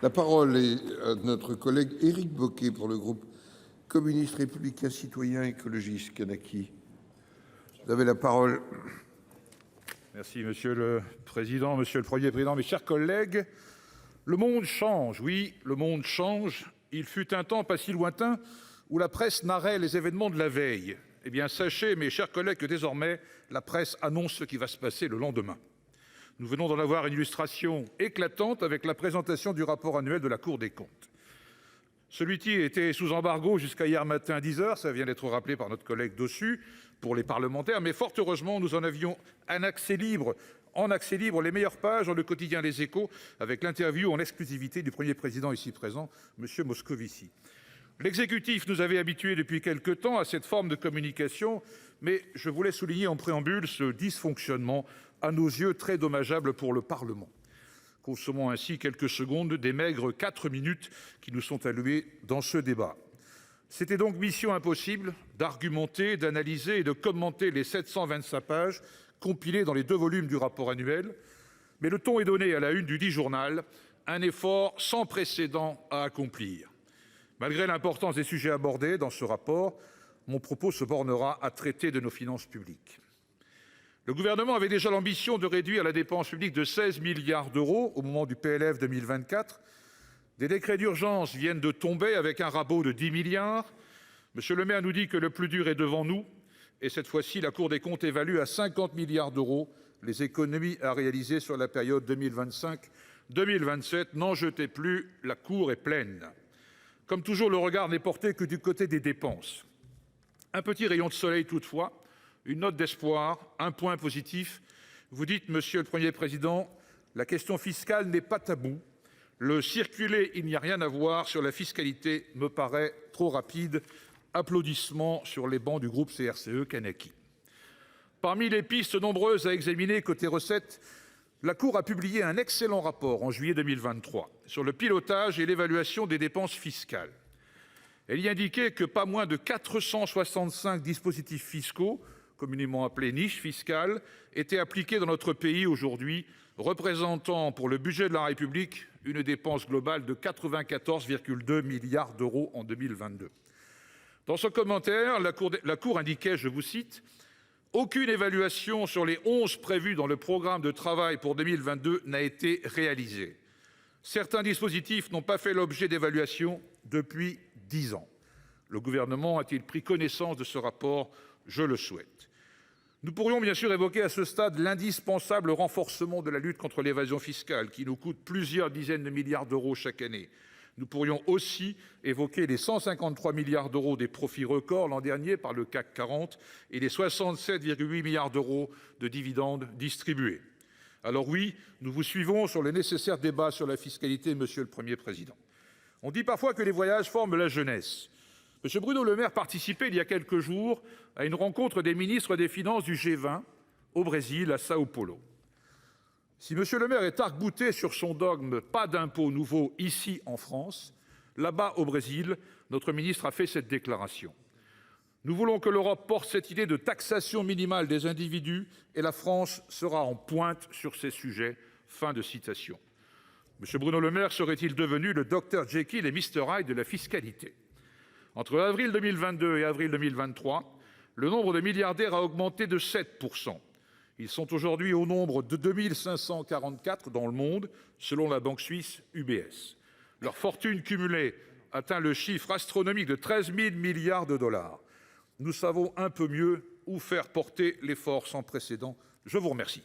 La parole est à notre collègue Éric Bocquet pour le groupe communiste, républicain, citoyen, écologiste Kanaki. Vous avez la parole. Merci Monsieur le Président, Monsieur le Premier Président, mes chers collègues. Le monde change, oui, le monde change. Il fut un temps pas si lointain où la presse narrait les événements de la veille. Eh bien, sachez, mes chers collègues, que désormais, la presse annonce ce qui va se passer le lendemain. Nous venons d'en avoir une illustration éclatante avec la présentation du rapport annuel de la Cour des comptes. Celui-ci était sous embargo jusqu'à hier matin à 10h, ça vient d'être rappelé par notre collègue Dossus, pour les parlementaires, mais fort heureusement, nous en avions en accès libre les meilleures pages dans le quotidien Les Échos, avec l'interview en exclusivité du Premier président ici présent, M. Moscovici. L'exécutif nous avait habitués depuis quelque temps à cette forme de communication, mais je voulais souligner en préambule ce dysfonctionnement, à nos yeux très dommageable pour le Parlement. Consommons ainsi quelques secondes des maigres 4 minutes qui nous sont allouées dans ce débat. C'était donc mission impossible d'argumenter, d'analyser et de commenter les 725 pages compilées dans les 2 volumes du rapport annuel. Mais le ton est donné à la une du dit journal, un effort sans précédent à accomplir. Malgré l'importance des sujets abordés dans ce rapport, mon propos se bornera à traiter de nos finances publiques. Le gouvernement avait déjà l'ambition de réduire la dépense publique de 16 milliards d'euros au moment du PLF 2024. Des décrets d'urgence viennent de tomber avec un rabot de 10 milliards. Monsieur le maire nous dit que le plus dur est devant nous. Et cette fois-ci, la Cour des comptes évalue à 50 milliards d'euros les économies à réaliser sur la période 2025-2027. N'en jetez plus, la Cour est pleine. Comme toujours, le regard n'est porté que du côté des dépenses. Un petit rayon de soleil toutefois, une note d'espoir, un point positif. Vous dites, Monsieur le Premier président, la question fiscale n'est pas taboue. Le circuler, il n'y a rien à voir sur la fiscalité me paraît trop rapide. Applaudissements sur les bancs du groupe CRCE Kanaki. Parmi les pistes nombreuses à examiner côté recettes, la Cour a publié un excellent rapport en juillet 2023 sur le pilotage et l'évaluation des dépenses fiscales. Elle y indiquait que pas moins de 465 dispositifs fiscaux, communément appelés niches fiscales, étaient appliqués dans notre pays aujourd'hui, représentant pour le budget de la République une dépense globale de 94,2 milliards d'euros en 2022. Dans son commentaire, la Cour indiquait, je vous cite, « Aucune évaluation sur les 11 prévus dans le programme de travail pour 2022 n'a été réalisée. Certains dispositifs n'ont pas fait l'objet d'évaluation depuis 10 ans. Le gouvernement a-t-il pris connaissance de ce rapport ? Je le souhaite. » Nous pourrions bien sûr évoquer à ce stade l'indispensable renforcement de la lutte contre l'évasion fiscale qui nous coûte plusieurs dizaines de milliards d'euros chaque année. Nous pourrions aussi évoquer les 153 milliards d'euros des profits records l'an dernier par le CAC 40 et les 67,8 milliards d'euros de dividendes distribués. Alors oui, nous vous suivons sur le nécessaire débat sur la fiscalité, Monsieur le Premier président. On dit parfois que les voyages forment la jeunesse. M. Bruno Le Maire participait il y a quelques jours à une rencontre des ministres des Finances du G20 au Brésil, à Sao Paulo. Si M. Le Maire est arc-bouté sur son dogme « pas d'impôts nouveaux ici en France », là-bas au Brésil, notre ministre a fait cette déclaration. Nous voulons que l'Europe porte cette idée de taxation minimale des individus et la France sera en pointe sur ces sujets. Fin de citation. M. Bruno Le Maire serait-il devenu le Dr Jekyll et Mr Hyde de la fiscalité ? Entre avril 2022 et avril 2023, le nombre de milliardaires a augmenté de 7%. Ils sont aujourd'hui au nombre de 2544 dans le monde, selon la banque suisse UBS. Leur fortune cumulée atteint le chiffre astronomique de 13 000 milliards de dollars. Nous savons un peu mieux où faire porter l'effort sans précédent. Je vous remercie.